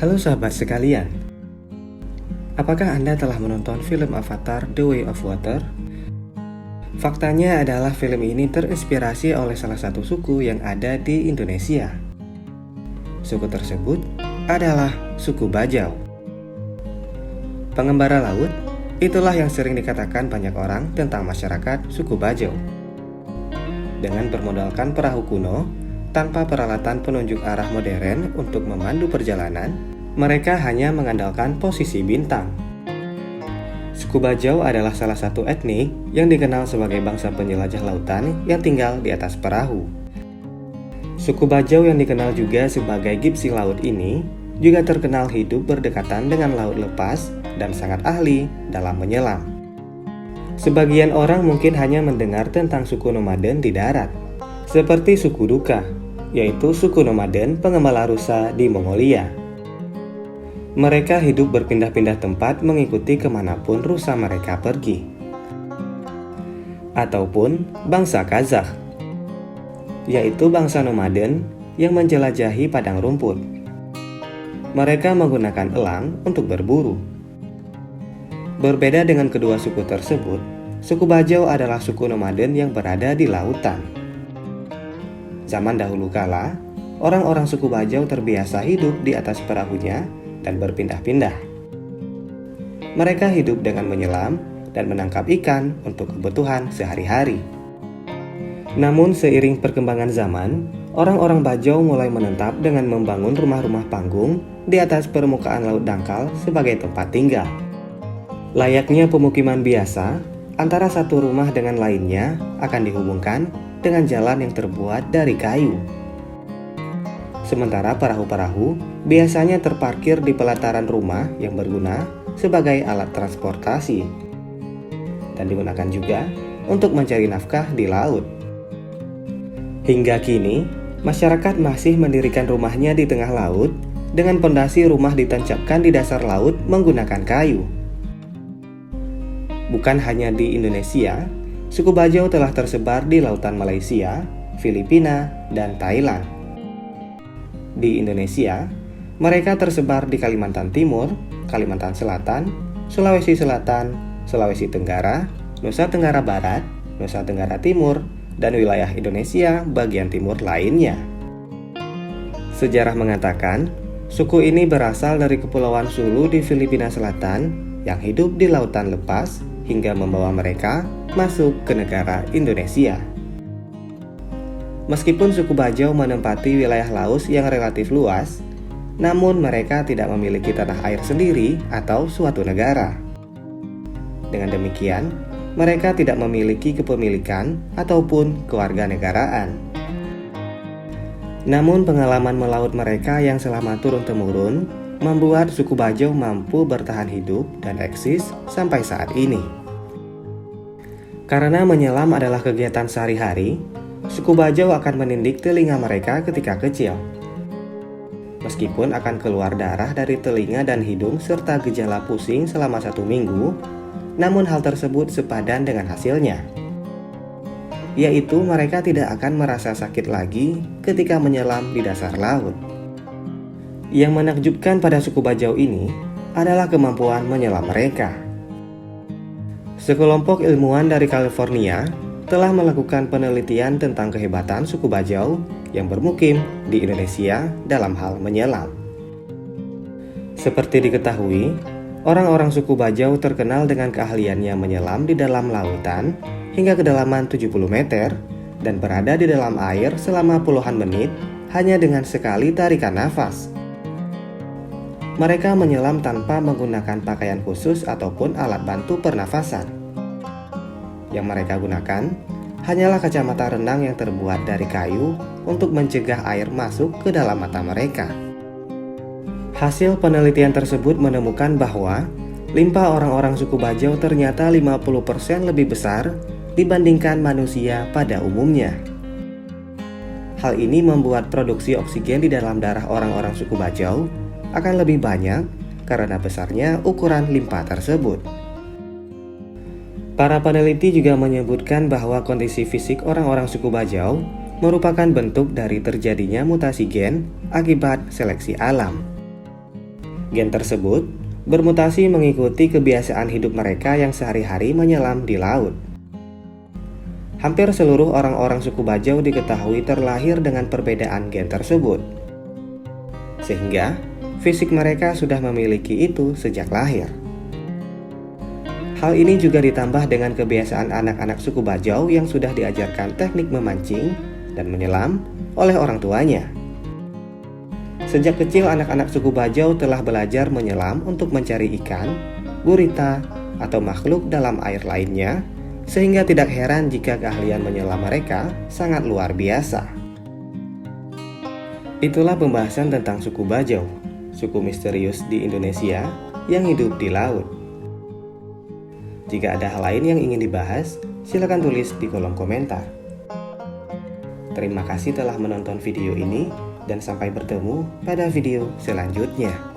Halo sahabat sekalian, apakah Anda telah menonton film Avatar The Way of Water? Faktanya adalah film ini terinspirasi oleh salah satu suku yang ada di Indonesia. Suku tersebut adalah suku Bajau. Pengembara laut, itulah yang sering dikatakan banyak orang tentang masyarakat suku Bajau. Dengan bermodalkan perahu kuno, tanpa peralatan penunjuk arah modern untuk memandu perjalanan, mereka hanya mengandalkan posisi bintang. Suku Bajau adalah salah satu etnik yang dikenal sebagai bangsa penjelajah lautan yang tinggal di atas perahu. Suku Bajau yang dikenal juga sebagai gipsi laut ini juga terkenal hidup berdekatan dengan laut lepas dan sangat ahli dalam menyelam. Sebagian orang mungkin hanya mendengar tentang suku nomaden di darat, seperti suku Duka, yaitu suku nomaden pengembala rusa di Mongolia. Mereka hidup berpindah-pindah tempat mengikuti kemanapun rusa mereka pergi. Ataupun bangsa Kazakh, yaitu bangsa nomaden yang menjelajahi padang rumput. Mereka menggunakan elang untuk berburu. Berbeda dengan kedua suku tersebut, suku Bajau adalah suku nomaden yang berada di lautan. Zaman dahulu kala, orang-orang suku Bajau terbiasa hidup di atas perahunya dan berpindah-pindah. Mereka hidup dengan menyelam dan menangkap ikan untuk kebutuhan sehari-hari. Namun seiring perkembangan zaman, orang-orang Bajau mulai menetap dengan membangun rumah-rumah panggung di atas permukaan laut dangkal sebagai tempat tinggal. Layaknya pemukiman biasa, antara satu rumah dengan lainnya akan dihubungkan dengan jalan yang terbuat dari kayu. Sementara perahu-perahu biasanya terparkir di pelataran rumah yang berguna sebagai alat transportasi dan digunakan juga untuk mencari nafkah di laut. Hingga kini, masyarakat masih mendirikan rumahnya di tengah laut dengan pondasi rumah ditancapkan di dasar laut menggunakan kayu. Bukan hanya di Indonesia, suku Bajau telah tersebar di lautan Malaysia, Filipina, dan Thailand. Di Indonesia, mereka tersebar di Kalimantan Timur, Kalimantan Selatan, Sulawesi Selatan, Sulawesi Tenggara, Nusa Tenggara Barat, Nusa Tenggara Timur, dan wilayah Indonesia bagian timur lainnya. Sejarah mengatakan, suku ini berasal dari Kepulauan Sulu di Filipina Selatan yang hidup di lautan lepas hingga membawa mereka masuk ke negara Indonesia. Meskipun suku Bajau menempati wilayah Laos yang relatif luas, namun mereka tidak memiliki tanah air sendiri atau suatu negara. Dengan demikian, mereka tidak memiliki kepemilikan ataupun kewarganegaraan. Namun pengalaman melaut mereka yang selama turun-temurun membuat suku Bajau mampu bertahan hidup dan eksis sampai saat ini. Karena menyelam adalah kegiatan sehari-hari, suku Bajau akan menindik telinga mereka ketika kecil. Meskipun akan keluar darah dari telinga dan hidung serta gejala pusing selama 1 minggu, namun hal tersebut sepadan dengan hasilnya, yaitu mereka tidak akan merasa sakit lagi ketika menyelam di dasar laut. Yang menakjubkan pada suku Bajau ini adalah kemampuan menyelam mereka. Sekelompok ilmuwan dari California telah melakukan penelitian tentang kehebatan suku Bajau yang bermukim di Indonesia dalam hal menyelam. Seperti diketahui, orang-orang suku Bajau terkenal dengan keahliannya menyelam di dalam lautan hingga kedalaman 70 meter dan berada di dalam air selama puluhan menit hanya dengan sekali tarikan nafas. Mereka menyelam tanpa menggunakan pakaian khusus ataupun alat bantu pernafasan. Yang mereka gunakan hanyalah kacamata renang yang terbuat dari kayu untuk mencegah air masuk ke dalam mata mereka. Hasil penelitian tersebut menemukan bahwa limpa orang-orang suku Bajau ternyata 50% lebih besar dibandingkan manusia pada umumnya. Hal ini membuat produksi oksigen di dalam darah orang-orang suku Bajau akan lebih banyak karena besarnya ukuran limpa tersebut. Para peneliti juga menyebutkan bahwa kondisi fisik orang-orang suku Bajau merupakan bentuk dari terjadinya mutasi gen akibat seleksi alam. Gen tersebut bermutasi mengikuti kebiasaan hidup mereka yang sehari-hari menyelam di laut. Hampir seluruh orang-orang suku Bajau diketahui terlahir dengan perbedaan gen tersebut, sehingga fisik mereka sudah memiliki itu sejak lahir. Hal ini juga ditambah dengan kebiasaan anak-anak suku Bajau yang sudah diajarkan teknik memancing dan menyelam oleh orang tuanya. Sejak kecil anak-anak suku Bajau telah belajar menyelam untuk mencari ikan, gurita, atau makhluk dalam air lainnya, sehingga tidak heran jika keahlian menyelam mereka sangat luar biasa. Itulah pembahasan tentang suku Bajau, suku misterius di Indonesia yang hidup di laut. Jika ada hal lain yang ingin dibahas, silakan tulis di kolom komentar. Terima kasih telah menonton video ini, dan sampai bertemu pada video selanjutnya.